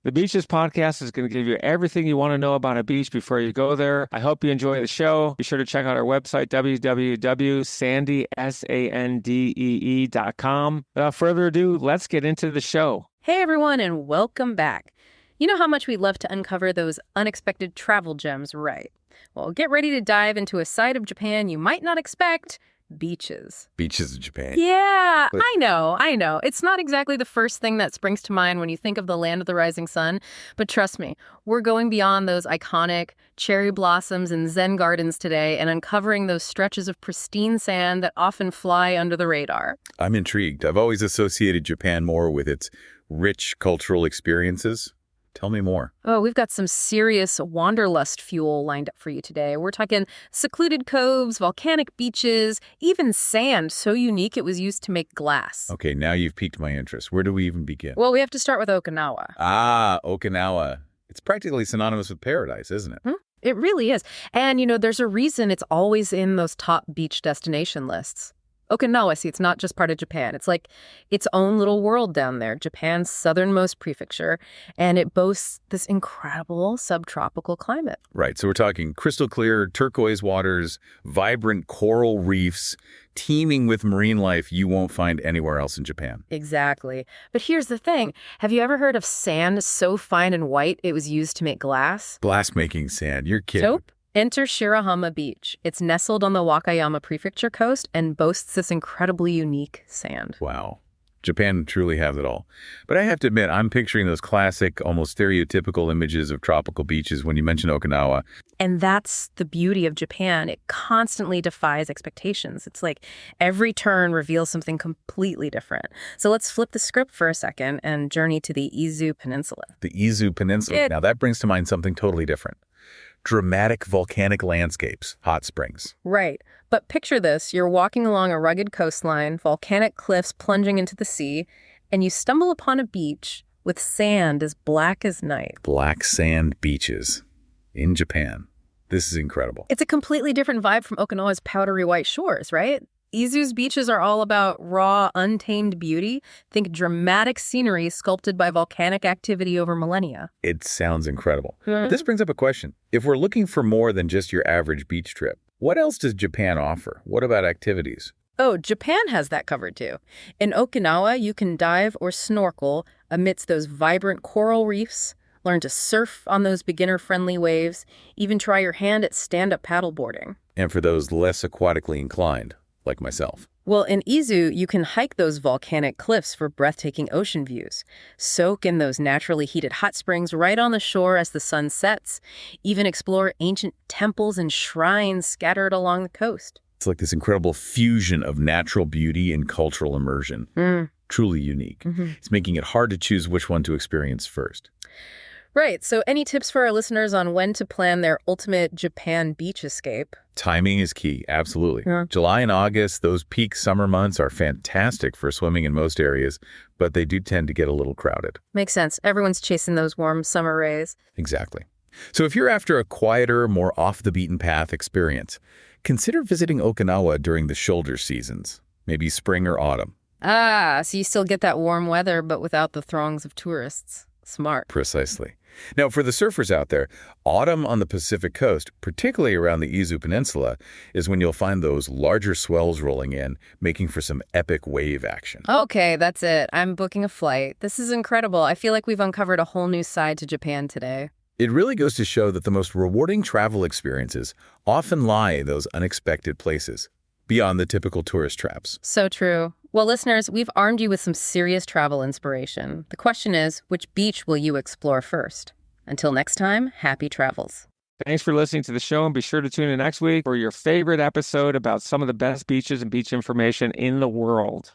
The Beaches podcast is going to give you everything you want to know about a beach before you go there. I hope you enjoy the show. Be sure to check out our website, www.sandee.com. Without further ado, let's get into the show. Hey everyone, and welcome back. You know how much we love to uncover those unexpected travel gems, right? Well, get ready to dive into a side of Japan you might not expect: beaches. Beaches in Japan. Yeah, I know. It's not exactly the first thing that springs to mind when you think of the land of the rising sun, but trust me, we're going beyond those iconic cherry blossoms and zen gardens today and uncovering those stretches of pristine sand that often fly under the radar. I'm intrigued. I've always associated Japan more with its rich cultural experiences. Tell me more. Oh, we've got some serious wanderlust fuel lined up for you today. We're talking secluded coves, volcanic beaches, even sand so unique it was used to make glass. Okay, now you've piqued my interest. Where do we even begin? Well, we have to start with Okinawa. Ah, Okinawa. It's practically synonymous with paradise, isn't it? It really is. And, there's a reason it's always in those top beach destination lists. Okinawa, see, it's not just part of Japan. It's like its own little world down there, Japan's southernmost prefecture, and it boasts this incredible subtropical climate. Right, so we're talking crystal clear, turquoise waters, vibrant coral reefs, teeming with marine life you won't find anywhere else in Japan. Exactly. But here's the thing. Have you ever heard of sand so fine and white it was used to make glass? Glass-making sand, you're kidding. Nope. Enter Shirahama Beach. It's nestled on the Wakayama Prefecture coast and boasts this incredibly unique sand. Wow. Japan truly has it all. But I have to admit, I'm picturing those classic, almost stereotypical images of tropical beaches when you mention Okinawa. And that's the beauty of Japan. It constantly defies expectations. It's like every turn reveals something completely different. So let's flip the script for a second and journey to the Izu Peninsula. The Izu Peninsula. Now that brings to mind something totally different. Dramatic volcanic landscapes, hot springs. Right. But picture this. You're walking along a rugged coastline, volcanic cliffs plunging into the sea, and you stumble upon a beach with sand as black as night. Black sand beaches in Japan. This is incredible. It's a completely different vibe from Okinawa's powdery white shores, right? Izu's beaches are all about raw, untamed beauty. Think dramatic scenery sculpted by volcanic activity over millennia. It sounds incredible. This brings up a question. If we're looking for more than just your average beach trip, what else does Japan offer? What about activities? Oh, Japan has that covered too. In Okinawa, you can dive or snorkel amidst those vibrant coral reefs, learn to surf on those beginner-friendly waves, even try your hand at stand-up paddleboarding. And for those less aquatically inclined, like myself. Well, in Izu, you can hike those volcanic cliffs for breathtaking ocean views, soak in those naturally heated hot springs right on the shore as the sun sets, even explore ancient temples and shrines scattered along the coast. It's like this incredible fusion of natural beauty and cultural immersion. Truly unique. It's making it hard to choose which one to experience first. Right. So any tips for our listeners on when to plan their ultimate Japan beach escape? Timing is key. Absolutely. July and August, those peak summer months are fantastic for swimming in most areas, but they do tend to get a little crowded. Makes sense. Everyone's chasing those warm summer rays. Exactly. So if you're after a quieter, more off-the-beaten-path experience, consider visiting Okinawa during the shoulder seasons, maybe spring or autumn. Ah, so you still get that warm weather, but without the throngs of tourists. Smart. Precisely. Now, for the surfers out there, autumn on the Pacific coast, particularly around the Izu Peninsula, is when you'll find those larger swells rolling in, making for some epic wave action. Okay, that's it. I'm booking a flight. This is incredible. I feel like we've uncovered a whole new side to Japan today. It really goes to show that the most rewarding travel experiences often lie in those unexpected places, beyond the typical tourist traps. So true. Well, listeners, we've armed you with some serious travel inspiration. The question is, which beach will you explore first? Until next time, happy travels. Thanks for listening to the show, and be sure to tune in next week for your favorite episode about some of the best beaches and beach information in the world.